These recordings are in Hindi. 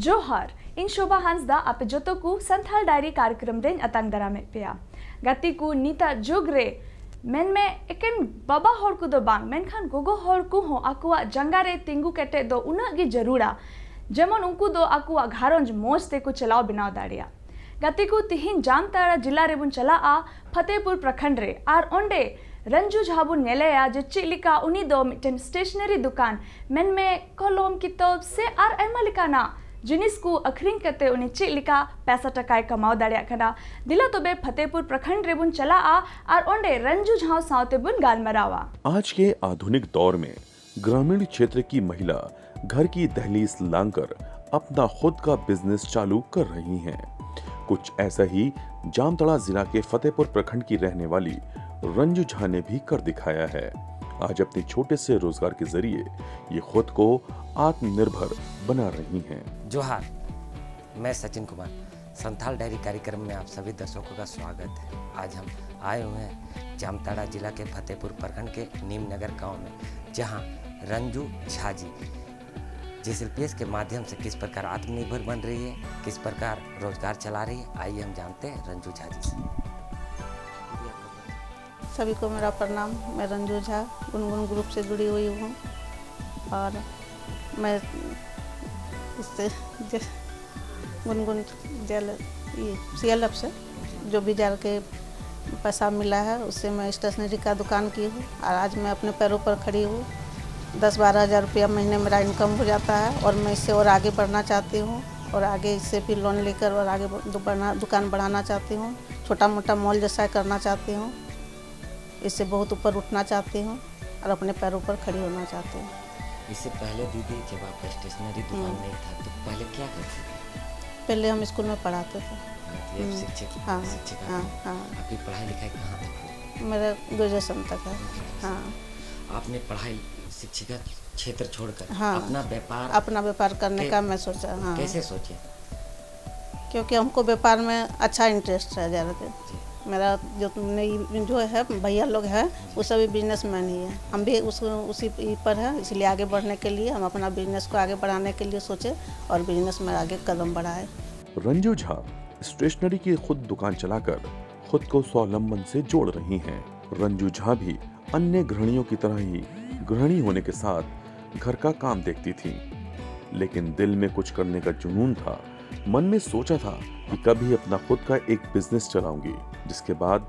जोहार इन शोभा हांसदा आपे जोतो को संथाल डायरी कार्यक्रम रेन अतंग दरा में पिया गति को नीता जुग रे मेन में एकेन बाबा हर को दो बांग मेन खान गोगो हर को हो आकुआ जंगा रे तिंगु केटे दो उना गी जरूरा जेमन उनको दो आकुआ घारोंज मोज ते को चलाव बनाव दाड़िया गति को तिहिन जामताड़ा जिला रे बुन चला आ फतेहपुर प्रखंड रे आर ओंडे रंजू झाबू नेलेया जे चिलिका उनी दो मिटन स्टेशनरी दुकान मेन में कलम किताब से आर एमा लिकाना जिनिस को अखरिंग करते उन्हें चिलिका पैसा टकाय कमाओ दाड़िया कना दिला तोबे फतेहपुर प्रखंड रे बुन चला आ और ओंडे रंजू झाव सावते बुन गालमरावा। आज के आधुनिक दौर में ग्रामीण क्षेत्र की महिला घर की दहलीज लांघकर अपना खुद का बिजनेस चालू कर रही हैं। कुछ ऐसा ही जामताड़ा जिला के फतेहपुर प्रखंड की रहने वाली रंजू झा ने भी कर दिखाया है। आज अपने छोटे से रोजगार के जरिए ये खुद को आत्मनिर्भर बना रही हैं। जोहार, मैं सचिन कुमार। संथाल डायरी कार्यक्रम में आप सभी दर्शकों का स्वागत है। आज हम आए हुए हैं जामताड़ा जिला के फतेहपुर प्रखंड के नीमनगर गांव में, जहां रंजू झा जी JCLPS के माध्यम से किस प्रकार आत्मनिर्भर बन रही है, किस प्रकार रोजगार चला रही है, आइए हम जानते हैं रंजू झा जी से। सभी को मेरा प्रणाम। मैं रंजू झा गुनगुन ग्रुप से जुड़ी हुई हूँ और मैं इससे गुनगुन CLF से जो भी जार के पैसा मिला है उससे मैं स्टेशनरी का दुकान की हूँ और आज मैं अपने पैरों पर खड़ी हूँ। 10-12 हज़ार रुपया महीने मेरा इनकम हो जाता है और मैं इससे और आगे बढ़ना चाहती हूँ और आगे इससे फिर लोन लेकर और आगे दुकान बढ़ाना चाहती हूँ। छोटा मोटा मॉल जैसा करना चाहती हूँ। इससे बहुत ऊपर उठना चाहती हूँ और अपने पैरों पर खड़ी होना चाहती हूँ। इससे पहले दीदी जब आप स्टेशनरी दुकान नहीं था तो पहले क्या करते थे? पहले हम स्कूल में पढ़ाते थे। शिक्षक? हाँ हाँ। आपकी पढ़ाई लिखाई कहाँ तक हुई? मेरा ग्रेजुएशन तक है। हाँ। आपने पढ़ाई शिक्षिका क्षेत्र छोड़कर हाँ, अपना व्यापार करने का मैं सोचा। हाँ। कैसे सोचे? क्योंकि हमको व्यापार में अच्छा इंटरेस्ट है ज़्यादातर। मेरा जो है भैया लोग हैं वो सभी बिजनेसमैन ही हैं। हम भी उसी पर हैं, इसलिए आगे बढ़ने के लिए हम अपना बिजनेस को आगे बढ़ाने के लिए सोचे और बिजनेस में आगे कदम बढ़ाए। रंजू झा स्टेशनरी की खुद दुकान चलाकर खुद को स्वावलंबन से जोड़ रही हैं। रंजू झा भी अन्य गृहिणियों की तरह ही गृहिणी होने के साथ घर का काम देखती थी, लेकिन दिल में कुछ करने का जुनून था। मन में सोचा था कि कभी अपना खुद का एक बिजनेस चलाऊंगी, जिसके बाद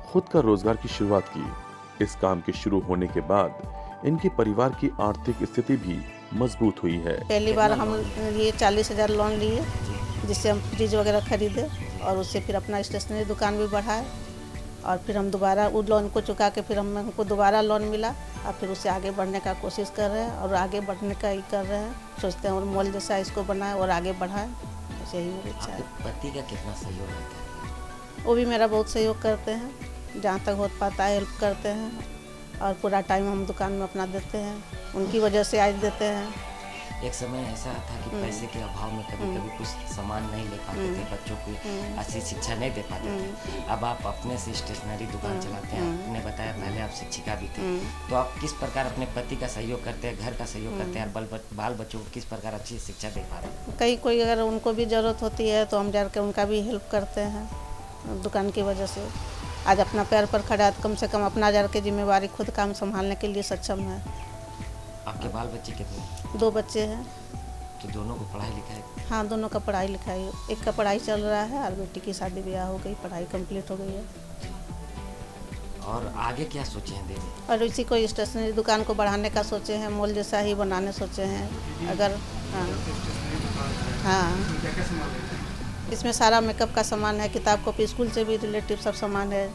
खुद का रोजगार की शुरुआत की। इस काम के शुरू होने के बाद इनके परिवार की आर्थिक स्थिति भी मजबूत हुई है। पहली बार हम ये 40,000 लोन लिए, जिससे हम फ्रिज वगैरह खरीदे और उससे फिर अपना स्टेशनरी दुकान भी बढ़ाए और फिर हम दोबारा उस लोन को चुका के फिर हमको दोबारा लोन मिला और फिर उससे आगे बढ़ने का कोशिश कर रहे हैं और आगे बढ़ने का ही कर रहे हैं। सोचते हैं और मॉल जैसा इसको बनाए और आगे बढ़ाए, यही मेरी इच्छा है। पति का कितना सहयोग रहता है? वो भी मेरा बहुत सहयोग करते हैं, जहाँ तक हो पाता है हेल्प करते हैं और पूरा टाइम हम दुकान में अपना देते हैं। उनकी वजह से आज देते हैं। एक समय ऐसा था कि पैसे के अभाव में कभी कभी कुछ सामान नहीं ले पाते थे, बच्चों को अच्छी शिक्षा नहीं दे पाते थे। अब आप अपने से स्टेशनरी दुकान चलाते हैं। आपने बताया पहले आप शिक्षिका भी थे, तो आप किस प्रकार अपने पति का सहयोग करते हैं, घर का सहयोग करते हैं और बाल बच्चों को किस प्रकार अच्छी शिक्षा दे पा रहे हैं? कहीं कोई अगर उनको भी ज़रूरत होती है तो हम जाकर उनका भी हेल्प करते हैं। दुकान की वजह से आज अपना पैर पर खड़ा है, कम से कम अपना जार के जिम्मेवारी खुद काम संभालने के लिए सक्षम है। आपके बाल बच्चे कितने? 2 बच्चे हैं। तो दोनों को पढ़ाई लिखाई? हाँ, दोनों का पढ़ाई लिखाई, एक का पढ़ाई चल रहा है और बेटी की शादी ब्याह हो गई, पढ़ाई कंप्लीट हो गई है। और आगे क्या सोचे हैं दीदी? और इसी को स्टेशनरी दुकान को बढ़ाने का सोचे हैं, मॉल जैसा ही बनाने सोचे हैं। अगर हाँ, इसमें सारा मेकअप का सामान है, किताब कॉपी स्कूल से भी रिलेटिव सब सामान है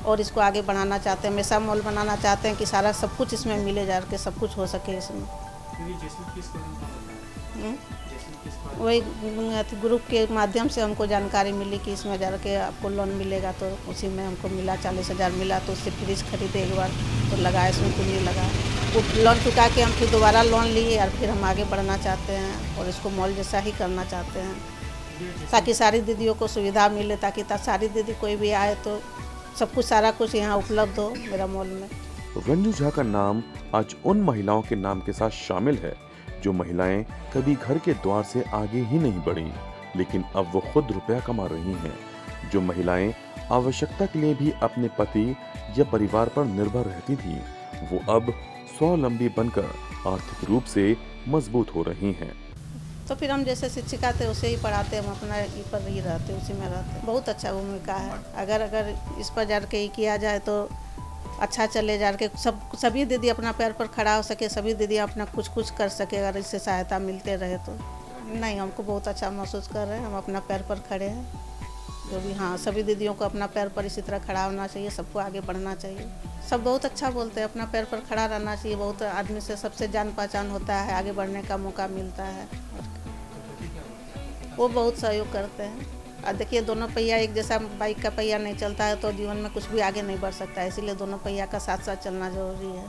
और इसको आगे बढ़ाना चाहते हैं। मैसा मॉल बनाना चाहते हैं कि सारा सब कुछ इसमें मिले जा के सब कुछ हो सके इसमें। वही ग्रुप के माध्यम से हमको जानकारी मिली कि इसमें जाके आपको लोन मिलेगा, तो उसी में हमको मिला 40,000 मिला। तो उससे फ्रिज खरीदे एक बार, तो लगा इसमें पूंजी लगा, वो लोन चुका के हम फिर दोबारा लोन लिए और फिर हम आगे बढ़ना चाहते हैं और इसको मॉल जैसा ही करना चाहते हैं, ताकि सारी दीदियों को सुविधा मिले, ताकि सारी दीदी कोई भी आए तो सब कुछ सारा कुछ यहाँ उपलब्ध हो मेरा मॉल में। रंजू झा का नाम आज उन महिलाओं के नाम के साथ शामिल है जो महिलाएं कभी घर के द्वार से आगे ही नहीं बढ़ी, लेकिन अब वो खुद रुपया कमा रही हैं। जो महिलाएं आवश्यकता के लिए भी अपने पति या परिवार पर निर्भर रहती थी, वो अब स्वावलंबी बनकर आर्थिक रूप से मजबूत हो रही हैं। तो फिर हम जैसे शिक्षिका थे उसे ही पढ़ाते, हम अपना ई पर ही रहते, उसी में रहते। बहुत अच्छा भूमिका है। अगर इस पर जा के किया जाए तो अच्छा चले जा के सभी दीदी अपना पैर पर खड़ा हो सके, सभी दीदी अपना कुछ कर सके, अगर इससे सहायता मिलते रहे तो। नहीं, हमको बहुत अच्छा महसूस कर रहे हैं, हम अपना पैर पर खड़े हैं जो भी। हाँ, सभी दीदियों को अपना पैर पर इसी तरह खड़ा होना चाहिए, सबको आगे बढ़ना चाहिए। सब बहुत अच्छा बोलते हैं, अपना पैर पर खड़ा रहना चाहिए। बहुत आदमी से सबसे जान पहचान होता है, आगे बढ़ने का मौका मिलता है। वो बहुत सहयोग करते हैं। और देखिए, दोनों पहिया एक जैसा बाइक का पहिया नहीं चलता है तो जीवन में कुछ भी आगे नहीं बढ़ सकता है, इसीलिए दोनों पहिया का साथ साथ चलना ज़रूरी है।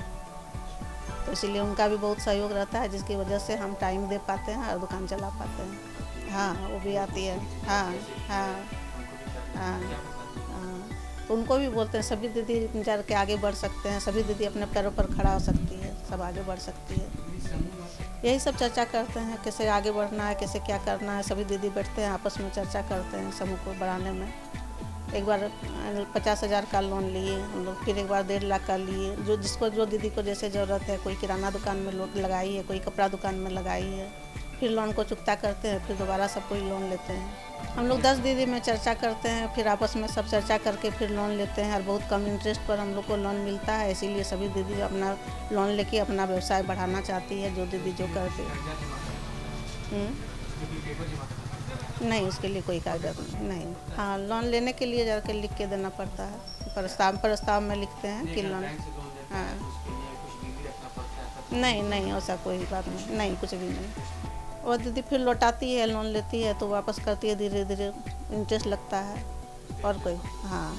तो इसीलिए उनका भी बहुत सहयोग रहता है, जिसकी वजह से हम टाइम दे पाते हैं और दुकान चला पाते हैं। हाँ, वो भी आती है। हाँ हाँ हाँ हाँ, तो उनको भी बोलते हैं सभी दीदी जा के आगे बढ़ सकते हैं, सभी दीदी अपने पैरों पर खड़ा हो सकती है, सब आगे बढ़ सकती है। यही सब चर्चा करते हैं, कैसे आगे बढ़ना है, कैसे क्या करना है। सभी दीदी बैठते हैं, आपस में चर्चा करते हैं समूह को बढ़ाने में। एक बार 50,000 का लोन लिए हम लोग, फिर एक बार 1.5 लाख का लिए। जो दीदी को जैसे ज़रूरत है, कोई किराना दुकान में लोन लगाई है, कोई कपड़ा दुकान में लगाई है, फिर लोन को चुकता करते हैं, फिर दोबारा सब कोई लोन लेते हैं। हम लोग 10 दीदी में चर्चा करते हैं, फिर आपस में सब चर्चा करके फिर लोन लेते हैं और बहुत कम इंटरेस्ट पर हम लोग को लोन मिलता है। इसीलिए सभी दीदी अपना लोन लेके अपना व्यवसाय बढ़ाना चाहती है, जो दीदी जो करती है। नहीं, उसके लिए कोई कागज नहीं। हाँ, लोन लेने के लिए जाकर लिख के देना पड़ता है, प्रस्ताव में लिखते हैं कि लोन। हाँ, नहीं ऐसा कोई बात नहीं, कुछ भी नहीं। वो दीदी फिर लौटाती है, लोन लेती है तो वापस करती है, धीरे धीरे इंटरेस्ट लगता है। और कोई हाँ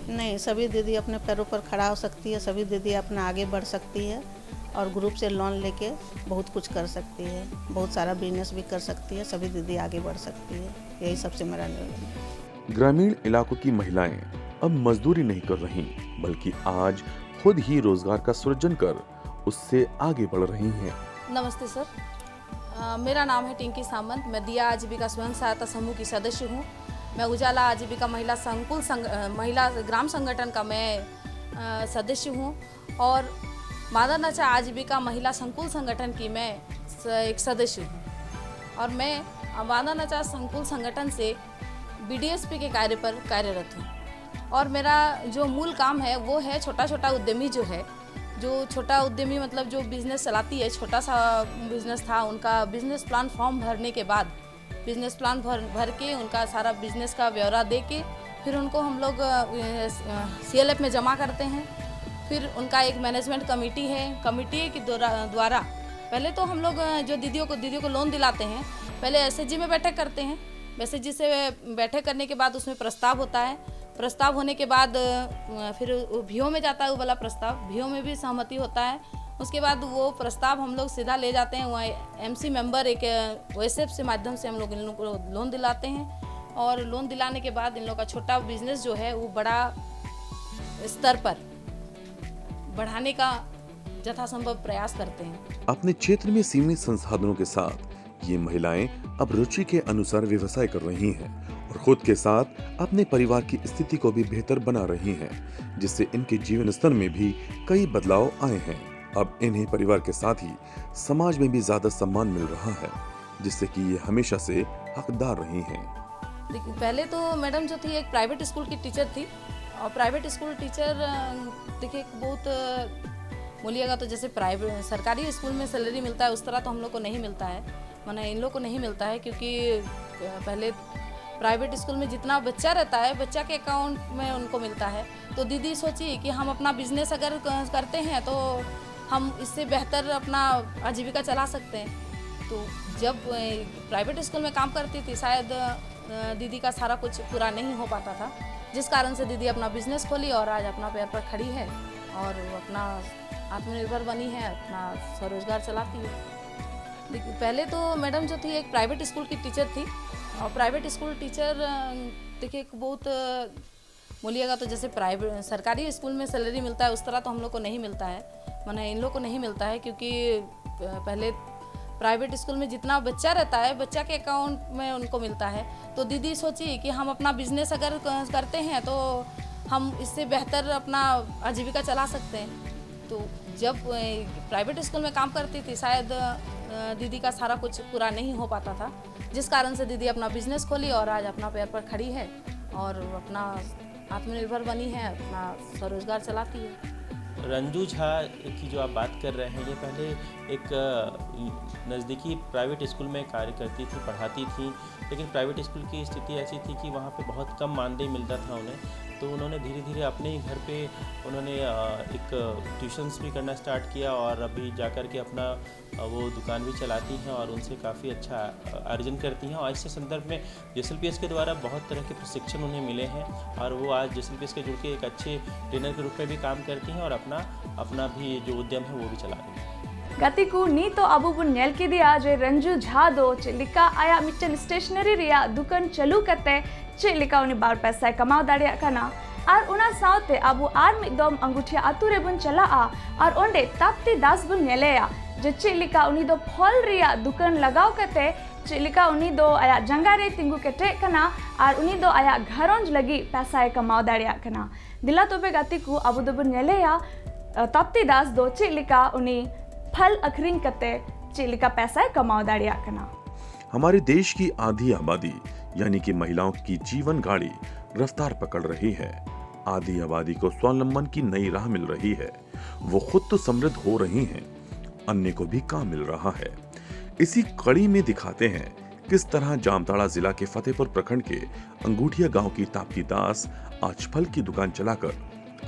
नहीं, सभी दीदी अपने पैरों पर खड़ा हो सकती है, सभी दीदी अपना आगे बढ़ सकती है और ग्रुप से लोन लेके बहुत कुछ कर सकती है, बहुत सारा बिजनेस भी कर सकती है, सभी दीदी आगे बढ़ सकती है। यही सबसे मेरा निर्णय है। ग्रामीण इलाकों की महिलाएं अब मजदूरी नहीं कर रहीं, बल्कि आज खुद ही रोजगार का सृजन कर उससे आगे बढ़ रही हैं। नमस्ते सर, मेरा नाम है टिंकी सामंत। मैं दिया आजीविका स्वयं सहायता समूह की सदस्य हूँ। मैं उजाला आजीविका महिला ग्राम संगठन का मैं सदस्य हूँ और मादा नचा आजीविका महिला संकुल संगठन की मैं एक सदस्य हूँ। और मैं मादा नचा संकुल संगठन से BDSP के कार्य पर कार्यरत हूँ। और मेरा जो मूल काम है वो है छोटा उद्यमी जो छोटा उद्यमी मतलब जो बिज़नेस चलाती है, छोटा सा बिज़नेस था, उनका बिज़नेस प्लान फॉर्म भरने के बाद बिज़नेस प्लान भर के उनका सारा बिज़नेस का ब्यौरा दे के फिर उनको हम लोग CLF में जमा करते हैं। फिर उनका एक मैनेजमेंट कमेटी है, कमेटी के द्वारा पहले तो हम लोग जो दीदियों को लोन दिलाते हैं, पहले SHG में बैठक करते हैं। SHG से बैठक करने के बाद उसमें प्रस्ताव होता है, प्रस्ताव होने के बाद फिर VO में जाता है वो वाला प्रस्ताव, VO में भी सहमति होता है। उसके बाद वो प्रस्ताव हम लोग सीधा ले जाते हैं वहाँ MC मेंबर एक OSF से माध्यम से हम लोग इन लोगों को लोन दिलाते हैं। और लोन दिलाने के बाद इन लोगों का छोटा बिजनेस जो है वो बड़ा स्तर पर बढ़ाने का यथासंभव प्रयास करते हैं। अपने क्षेत्र में सीमित संसाधनों के साथ ये महिलाएं अब रुचि के अनुसार व्यवसाय कर रही हैं और खुद के साथ अपने परिवार की स्थिति को भी बेहतर बना रही हैं, जिससे इनके जीवन स्तर में भी कई बदलाव आए हैं। अब इन्हें परिवार के साथ ही समाज में भी ज्यादा सम्मान मिल रहा है, जिससे कि ये हमेशा से हकदार रही हैं। पहले तो मैडम जो थी एक प्राइवेट स्कूल की टीचर थी और प्राइवेट स्कूल टीचर देखिए बहुत बोलिएगा तो जैसे प्राइवेट सरकारी स्कूल में सैलरी मिलता है उस तरह तो हम लोग को नहीं मिलता है, माने इन लोग को नहीं मिलता है। क्योंकि पहले प्राइवेट स्कूल में जितना बच्चा रहता है बच्चा के अकाउंट में उनको मिलता है। तो दीदी सोची कि हम अपना बिजनेस अगर करते हैं तो हम इससे बेहतर अपना आजीविका चला सकते हैं। तो जब प्राइवेट स्कूल में काम करती थी शायद दीदी का सारा कुछ पूरा नहीं हो पाता था, जिस कारण से दीदी अपना बिजनेस खोली और आज अपना पैर पर खड़ी है और अपना आत्मनिर्भर बनी है, अपना स्वरोजगार चलाती है। पहले तो मैडम जो थी एक प्राइवेट स्कूल की टीचर थी और प्राइवेट स्कूल टीचर देखिए बहुत बोलिएगा तो जैसे प्राइवेट सरकारी स्कूल में सैलरी मिलता है उस तरह तो हम लोग को नहीं मिलता है, माने इन लोग को नहीं मिलता है, क्योंकि पहले प्राइवेट स्कूल में जितना बच्चा रहता है बच्चा के अकाउंट में उनको मिलता है। तो दीदी सोची कि हम अपना बिजनेस अगर करते हैं तो हम इससे बेहतर अपना आजीविका चला सकते हैं। तो जब प्राइवेट स्कूल में काम करती थी शायद दीदी का सारा कुछ पूरा नहीं हो पाता था, जिस कारण से दीदी अपना बिजनेस खोली और आज अपना पैर पर खड़ी है और अपना आत्मनिर्भर बनी है, अपना स्वरोजगार चलाती है। रंजू झा की जो आप बात कर रहे हैं, ये पहले एक नज़दीकी प्राइवेट स्कूल में कार्य करती थी, पढ़ाती थी, लेकिन प्राइवेट स्कूल की स्थिति ऐसी थी कि वहाँ पे बहुत कम मानदेय मिलता था उन्हें। तो उन्होंने धीरे धीरे अपने ही घर पे उन्होंने एक ट्यूशन्स भी करना स्टार्ट किया और अभी जाकर के अपना वो दुकान भी चलाती हैं और उनसे काफ़ी अच्छा अर्जन करती हैं। और इससे संदर्भ में JSLPS के द्वारा बहुत तरह के प्रशिक्षण उन्हें मिले हैं और वो आज JSLPS के जुड़ के एक अच्छे ट्रेनर के रूप में भी काम करती हैं और अपना भी जो उद्यम है वो भी चला रही हैं। गतिकू नी तो अबू बुन नेल की दिया जे रंजू झा दो चिलिका आया मिटन स्टेशनरी रिया दुकान चालू करते चिलिका उनी बार पैसा कमाव दाड़िया कना और उना सावते अबू आर मिदम अंगूठिया आतु रे बुन चला आ और ओंडे ताप्ती दास बुन नेलेया जे चिलिका उनी दो फल रिया दुकान लगाव करते चिलिका उनी दो आया जंगा रे तिंगु केटे कना और उनी दो आया घरोंज लगी पैसा कमाव दाड़िया कना दिला तोबे गतिकू अबू दो बुन नेलेया ताप्ती दास दो चिलिका उनी फल अखरिंग करते चिलिका पैसा कमाव दाड़िया कना। हमारे देश की आधी आबादी यानी कि महिलाओं की जीवन गाड़ी रफ्तार पकड़ रही है। आधी आबादी को स्वावलंबन की नई राह मिल रही है। वो खुद तो समृद्ध हो रही हैं, अन्य को भी काम मिल रहा है। इसी कड़ी में दिखाते हैं किस तरह जामताड़ा जिला के फतेहपुर प्रखंड के अंगूठिया गांव की ताप्ती दास आज फल की दुकान चलाकर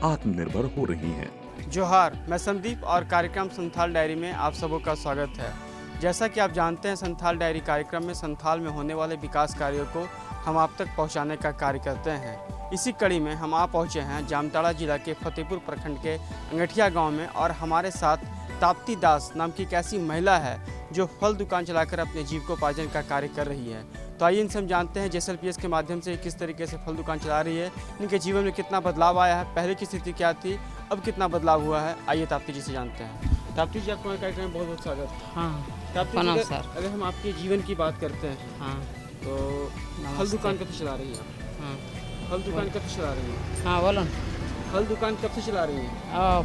आत्मनिर्भर हो रही हैं। जोहार, मैं संदीप और कार्यक्रम संथाल डायरी में आप सबों का स्वागत है। जैसा कि आप जानते हैं, संथाल डायरी कार्यक्रम में संथाल में होने वाले विकास कार्यों को हम आप तक पहुंचाने का कार्य करते हैं। इसी कड़ी में हम आ पहुंचे हैं जामताड़ा जिला के फतेहपुर प्रखंड के अंगठिया गांव में और हमारे साथ ताप्ती दास नाम की एक ऐसी महिला है जो फल दुकान चलाकर अपने जीविकोपार्जन का कार्य कर रही है। तो आइए इनसे हम जानते हैं JSLPS के माध्यम से किस तरीके से फल दुकान चला रही है, इनके जीवन में कितना बदलाव आया है, पहले की स्थिति क्या थी, अब कितना बदलाव हुआ है। आइए ताप्ती जी से जानते हैं। ताप्ती जी, आपको कार्यक्रम में बहुत बहुत स्वागत। हाँ, ताप्ती जी, अगर हम आपके जीवन की बात करते हैं, हाँ, तो फल दुकान कब से चला रही है? हाँ, फल दुकान कब से चला रही है? हाँ बोलो। फल दुकान कब से चला रही है?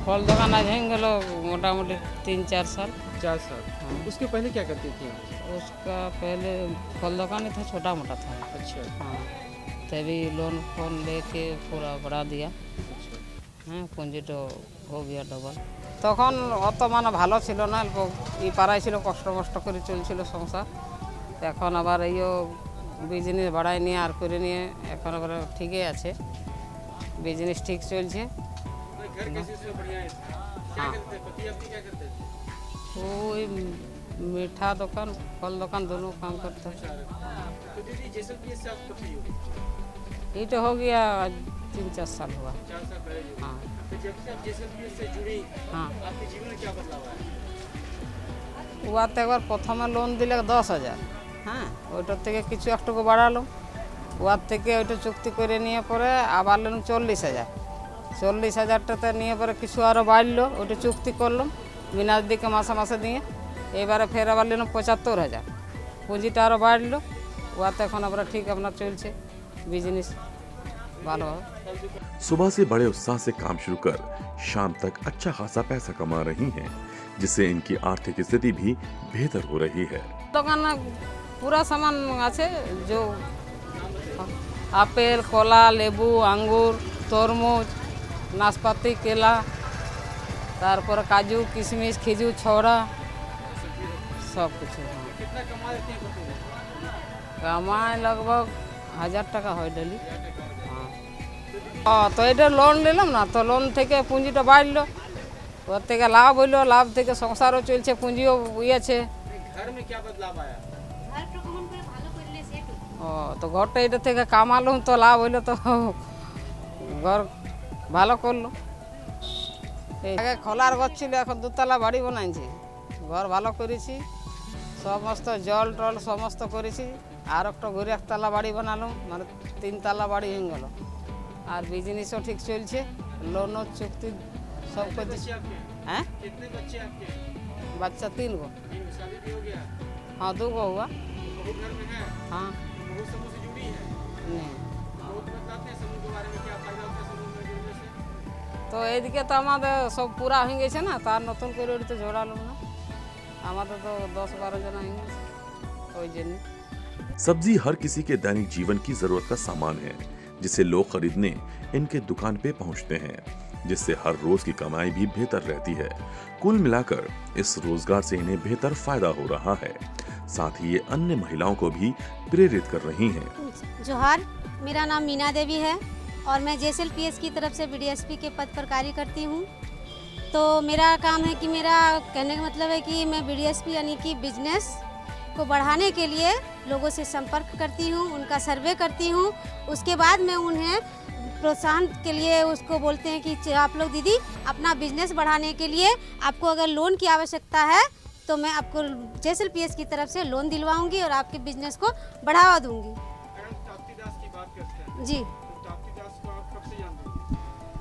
फल दुकान आज हैं गलो मोटा मोटी 3-4 साल। 4 साल। हाँ। उसके पहले क्या करती थी? उसका पहले फल दुकान ही था, छोटा मोटा था। अच्छा। हाँ, तभी लोन फोन लेके पूरा बढ़ा दिया। अच्छा। हाँ, पूंजी तो हो गया डबल। তখন অত মানে ভালো ছিল না, ই পাড়াই ছিল, কষ্ট কষ্ট করে চলছিল সংসার। এখন আবার এইও বিজনেস বাড়াই নিয়ে আর করে নিয়ে এখন আবার ঠিকই আছে, बिजनेस ठीक चलছে। ওই मीठा दुकान फल दुकान दोनों काम करता है। ये तो हो गया 3-4 साल हुआ। हाँ। हाँ, हुआ तो एक बार प्रथम लोन दिले 10,000। हाँ, ওইটার থেকে কিছু একটুকু বাড়ালো, ওয়ার থেকে ওইটা চুক্তি করে নিয়ে পরে আবার নিলাম 40,000। 40,000টাতে নিয়ে পরে কিছু আরও বাড়লো, ওইটা চুক্তি করলাম মিনার দিকে মাসে মাসে দিয়ে। এবারে ফের আবার নিলাম 75,000, পুঁজিটা আরও বাড়লো, ওয়াতে এখন আমরা ঠিক আপনার চলছে বিজনেস ভালো। सुबह से बड़े उत्साह से काम शुरू कर शाम तक अच्छा खासा पैसा कमा रही हैं, जिससे इनकी आर्थिक स्थिति भी बेहतर हो रही है। দোকান পুরা সামান আছে, जो আপেল, কলা, লেবু, আঙ্গুর, তরমুজ, নাশপাতি, কেলা, তারপর কাজু, কিশমিশ, খেজুর, ছড়া, সব কিছু। কামাই लगभग 1000 টাকা হয় ডেলি। हाँ, तो এটা লোন নিলাম না, তো লোন থেকে পুঁজিটা বাড়লো, ওর থেকে লাভ হইলো, লাভ থেকে সংসারও চলছে, পুঁজিও ইয়েছে, घर में क्या बदलाव आया? ও তো ঘরটা এটা থেকে কামালুম তো লাভ হইলো তো ঘর ভালো করলো এই আগে খোলার ঘর ছিল এখন দুতলা বাড়ি বানাইছি ঘর ভালো করেছি সমস্ত জল টল সমস্ত করেছি আর একটা ঘুরে একতলা বাড়ি বানালাম মানে 3 তলা বাড়ি হয়ে গেল আর বিজনেসও ঠিক চলছে লোনও চুক্তি सब कुछ बच्चे आपके? हैं कितने बच्चे आपके? बच्चा 3 गो शादी भी हो गया? हाँ 2 गो हुआ बहू घर में है? हाँ बहू समूह से जुड़ी है? नहीं बहुत बताते हैं समूह के बारे में, क्या फायदा होता है समूह में जुड़ने से? তো এইদিকে তো আমাদের সব পুরা হয়ে গেছে না তার নতুন করে ওটা জোড়ালাম না আমাদের তো 10-12 জন হয়ে গেছে ওই জন্য सब्जी हर किसी के दैनिक जीवन की जरूरत का सामान है जिसे लोग खरीदने इनके दुकान पे पहुंचते हैं जिससे हर रोज की कमाई भी बेहतर रहती है। कुल मिलाकर इस रोजगार से इन्हें बेहतर फायदा हो रहा है। साथ ही ये अन्य महिलाओं को भी प्रेरित कर रही हैं। जोहार, मेरा नाम मीना देवी है और मैं JSLPS की तरफ से BDSP के पद पर कार्य करती हूँ। तो मेरा काम है कि मेरा कहने का मतलब है कि मैं BDSP यानी कि बिजनेस को बढ़ाने के लिए लोगों से संपर्क करती हूँ, उनका सर्वे करती हूँ। उसके बाद मैं उन्हें प्रोत्साहन के लिए उसको बोलते हैं कि आप लोग दीदी अपना बिजनेस बढ़ाने के लिए आपको अगर लोन की आवश्यकता है तो मैं आपको JSLPS की तरफ से लोन दिलवाऊंगी और आपके बिजनेस को बढ़ावा दूंगी। ताप्ती दास की बात करते हैं जी, तो ताप्ती दास को आप कब से जानते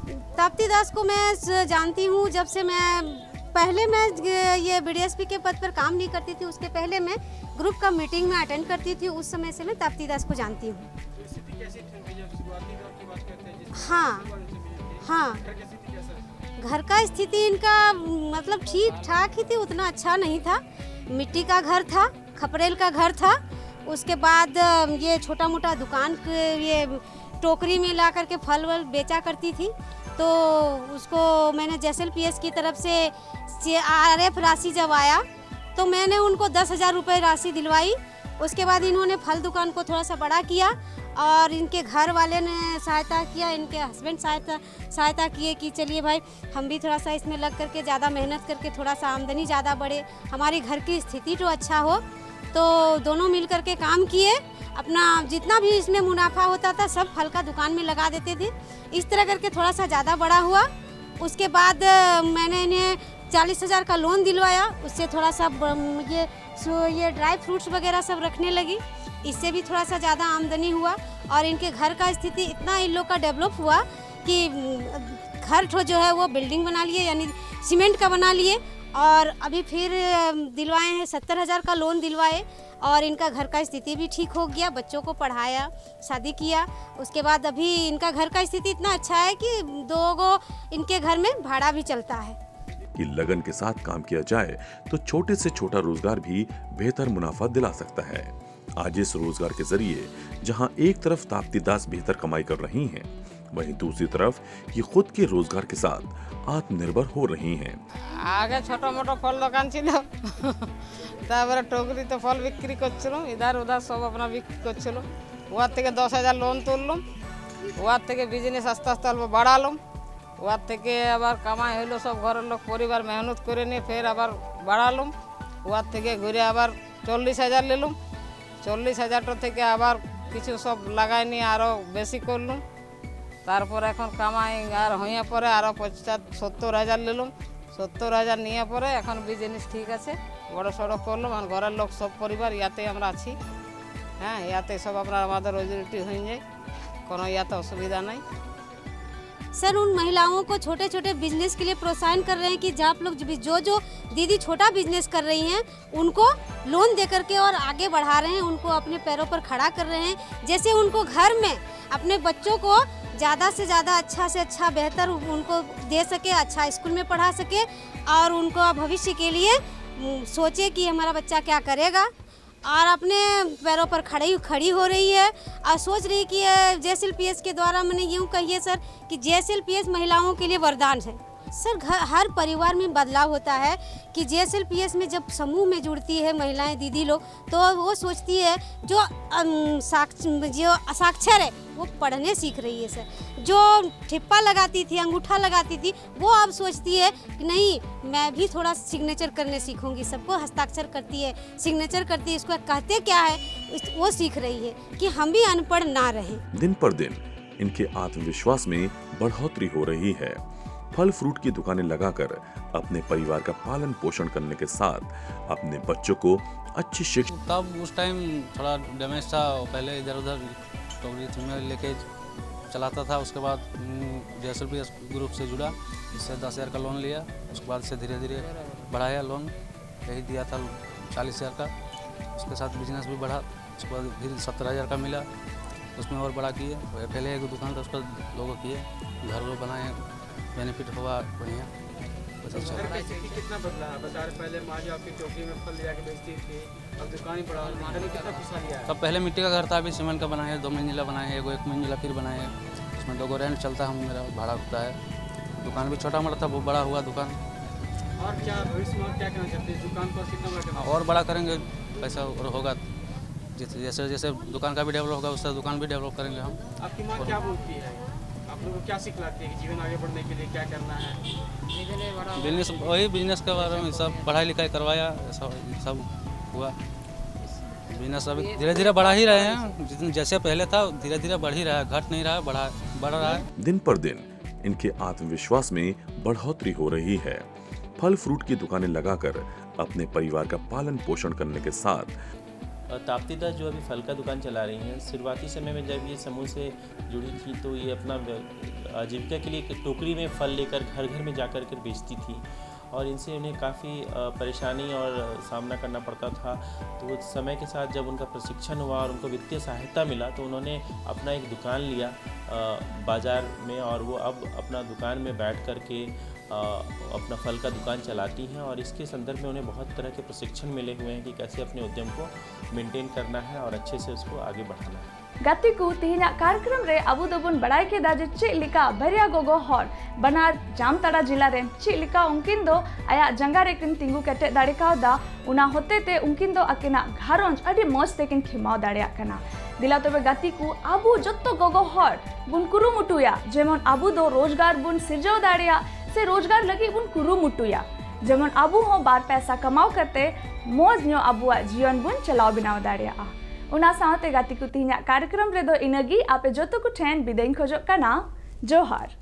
हैं? ताप्ती दास को मैं जानती हूँ जब से मैं पहले मैं ये BDSP के पद पर काम नहीं करती थी, उसके पहले मैं ग्रुप का मीटिंग में अटेंड करती थी, उस समय से मैं ताप्ती दास को जानती हूँ। तो स्थिति कैसी थी जब शुरुआती दौर की बात करते हैं जिस हाँ हाँ, घर की स्थिति कैसा है? घर का स्थिति इनका मतलब ठीक ठाक ही थी, उतना अच्छा नहीं था। मिट्टी का घर था, खपरेल का घर था। उसके बाद ये छोटा मोटा दुकान ये टोकरी में ला करके फल वल बेचा करती थी। तो उसको मैंने JSLPS की तरफ से RF राशि जब आया तो मैंने उनको 10,000 रुपये राशि दिलवाई। उसके बाद इन्होंने फल दुकान को थोड़ा सा बड़ा किया और इनके घर वाले ने सहायता किया, इनके हस्बैंड सहायता किए कि चलिए भाई हम भी थोड़ा सा इसमें लग करके ज़्यादा मेहनत करके थोड़ा सा आमदनी ज़्यादा बढ़े, हमारी घर की स्थिति तो अच्छा हो। तो दोनों मिल करके काम किए, अपना जितना भी इसमें मुनाफा होता था सब फल का दुकान में लगा देते थे। इस तरह करके थोड़ा सा ज़्यादा बड़ा हुआ। उसके बाद मैंने इन्हें 40,000 का लोन दिलवाया, उससे थोड़ा सा ये ड्राई फ्रूट्स वगैरह सब रखने लगी, इससे भी थोड़ा सा ज़्यादा आमदनी हुआ। और इनके घर का स्थिति इतना इन लोग का डेवलप हुआ कि घर जो है वो बिल्डिंग बना लिए, यानी सीमेंट का बना लिए। और अभी फिर दिलवाए हैं 70,000 का लोन दिलवाए और इनका घर का स्थिति भी ठीक हो गया, बच्चों को पढ़ाया, शादी किया। उसके बाद अभी इनका घर का स्थिति इतना अच्छा है कि 2 गो इनके घर में भाड़ा भी चलता है। कि लगन के साथ काम किया जाए तो छोटे से छोटा रोजगार भी बेहतर मुनाफा दिला सकता है। आज इस रोजगार के जरिए जहां एक तरफ ताप्ती दास बेहतर कमाई कर रही हैं, वहीं दूसरी तरफ ये खुद के रोजगार के साथ आत्मनिर्भर हो रही हैं। আগে ছোট মোটো ফল দোকান ছিল তারপরে টগরিতে ফল বিক্রি করছিলাম, ইধার উধার সব আপনার বিক্রি করছিলাম। ওয়ার থেকে 10,000 লোন তুললাম, ওয়ার থেকে বিজনেস আস্তে আস্তে অল্প বাড়ালাম। ওয়ার থেকে আবার কামাই হইলো, সব ঘরের লোক পরিবার মেহনত করে নিয়ে ফের আবার বাড়ালাম। ওয়ার থেকে ঘুরে আবার 40,000 নিলাম। 40,000টা থেকে আবার কিছু সব লাগাই নিয়ে আরও বেশি করলাম। তারপর এখন কামাই আর হইয়া পরে আরও 70,000 নিলাম। 70,000 নিয়ে পরে এখন বিজনেস ঠিক আছে, বড় সড়ো করলাম। আর ঘরের লোক সব পরিবার ইয়াতে আমরা আছি। হ্যাঁ, ইয়াতে সব আপনার আমাদের রোজি রুটি হয়ে যায়, কোনো ইয়াতে অসুবিধা নাই। सर उन महिलाओं को छोटे छोटे बिजनेस के लिए प्रोत्साहन कर रहे हैं कि जब आप लोग जो दीदी छोटा बिजनेस कर रही हैं उनको लोन दे करके और आगे बढ़ा रहे हैं, उनको अपने पैरों पर खड़ा कर रहे हैं। जैसे उनको घर में अपने बच्चों को ज़्यादा से ज़्यादा अच्छा से अच्छा बेहतर उनको दे सके, अच्छा स्कूल में पढ़ा सके और उनको भविष्य के लिए सोचे कि हमारा बच्चा क्या करेगा, और अपने पैरों पर खड़ी हो रही है और सोच रही कि JSLPS के द्वारा मैंने यूँ कहिए सर कि JSLPS महिलाओं के लिए वरदान है। सर हर परिवार में बदलाव होता है कि JSLPS में जब समूह में जुड़ती है महिलाएं दीदी लोग, तो वो सोचती है जो असाक्षर है वो पढ़ने सीख रही है सर। जो ठिप्पा लगाती थी, अंगूठा लगाती थी, वो अब सोचती है कि नहीं मैं भी थोड़ा सिग्नेचर करने सीखूंगी। सबको हस्ताक्षर करती है, सिग्नेचर करती है, इसको कहते क्या है वो सीख रही है कि हम भी अनपढ़ ना रहें। दिन पर दिन इनके आत्मविश्वास में बढ़ोतरी हो रही है। फल फ्रूट की दुकानें लगाकर अपने परिवार का पालन पोषण करने के साथ अपने बच्चों को अच्छी शिक्षा। तब उस टाइम थोड़ा डैमेज था, पहले इधर उधर टोकरी में लेके चलाता था। उसके बाद JSLPS ग्रुप से जुड़ा, इससे 10,000 का लोन लिया। उसके बाद से धीरे धीरे बढ़ाया लोन, यही दिया था 40,000 का। उसके साथ बिजनेस भी बढ़ा। उसके बाद फिर 17,000 का मिला, उसमें और बड़ा किए। पहले एक दुकान था, उसका लोगो किए, घर वो बनाए, बेनिफिट हुआ बढ़िया। कितना बदला है? बता रहे पहले माँ जो आपकी टोकरी में फल ले जाके बेचती थी, अब दुकान ही बढ़ा, कितना पैसा लिया है? तब पहले मिट्टी का घर था, अभी सीमेंट का बनाए, 2 मंजिला बनाए, एक मंजिला फिर बनाए। उसमें 2 रेंट चलता है, मेरा भाड़ा होता है। दुकान भी छोटा मोटा था, वो बड़ा हुआ दुकान। और क्या भविष्य में क्या करना चाहते हैं? दुकान को कितना बड़ा करना? और बड़ा करेंगे, पैसा और होगा। जैसे जैसे दुकान का भी डेवलप होगा, उससे दुकान भी डेवलप करेंगे हम। आपकी माँ क्या बोलती है? आप लोगों को क्या सिखलाती है कि जीवन आगे बढ़ने के लिए क्या करना है? बिजनेस, वही बिजनेस के बारे में सब पढ़ाई लिखाई करवाया, सब हुआ। बिजनेस अभी धीरे धीरे बढ़ा ही रहे हैं, जैसे पहले था धीरे धीरे बढ़ ही रहा है, घट नहीं रहा है, बढ़ रहा है। दिन पर दिन इनके आत्मविश्वास में बढ़ोतरी हो रही है। फल फ्रूट की दुकानें लगाकर अपने परिवार का पालन पोषण करने के साथ ताप्ती दास जो अभी फल का दुकान चला रही हैं, शुरुआती समय में जब ये समूह से जुड़ी थी तो ये अपना आजीविका के लिए एक टोकरी में फल लेकर घर घर में जाकर कर बेचती थी, और इनसे उन्हें काफ़ी परेशानी और सामना करना पड़ता था। तो समय के साथ जब उनका प्रशिक्षण हुआ और उनको वित्तीय सहायता मिला, तो उन्होंने अपना एक दुकान लिया बाज़ार में, और वो अब अपना दुकान में बैठ कर के अपना फल का दुकान चलाती हैं। और इसके संदर्भ में उन्हें बहुत तरह के प्रशिक्षण मिले हुए हैं कि कैसे अपने उद्यम को मेंटेन करना है और अच्छे से उसको आगे बढ़ाना है। गति को तेहना कार्यक्रम रे अबू दोबन बड़ाई के दाजे चिलिका भरिया गोगो हर बनार जामताड़ा जिला रे चिलिका उनकिन दो आया जंगा रे किन तिंगु केटे दाड़े कावदा उना होते ते उनकिन दो अकिना घारोंज अडी मौज तेकिन खिमाव दाड़े कना। दिला तबे गति को आबू जत्तो गोगो हर बुन कुरुमुटुया जेमन आबू दो रोजगार बुन सिरजाव दाड़िया से रोजगार लगी बुन कुरुमुटुया जेमन आबू हो बार पैसा कमाव करते मौज न्यो आबुआ जीवन बुन चलाव बिनाव दाड़िया। उना साथे गति को तीना कार्यक्रम रे दो इनगी आपे जोतो को ठेन बिदेन खोजो कना जोहार।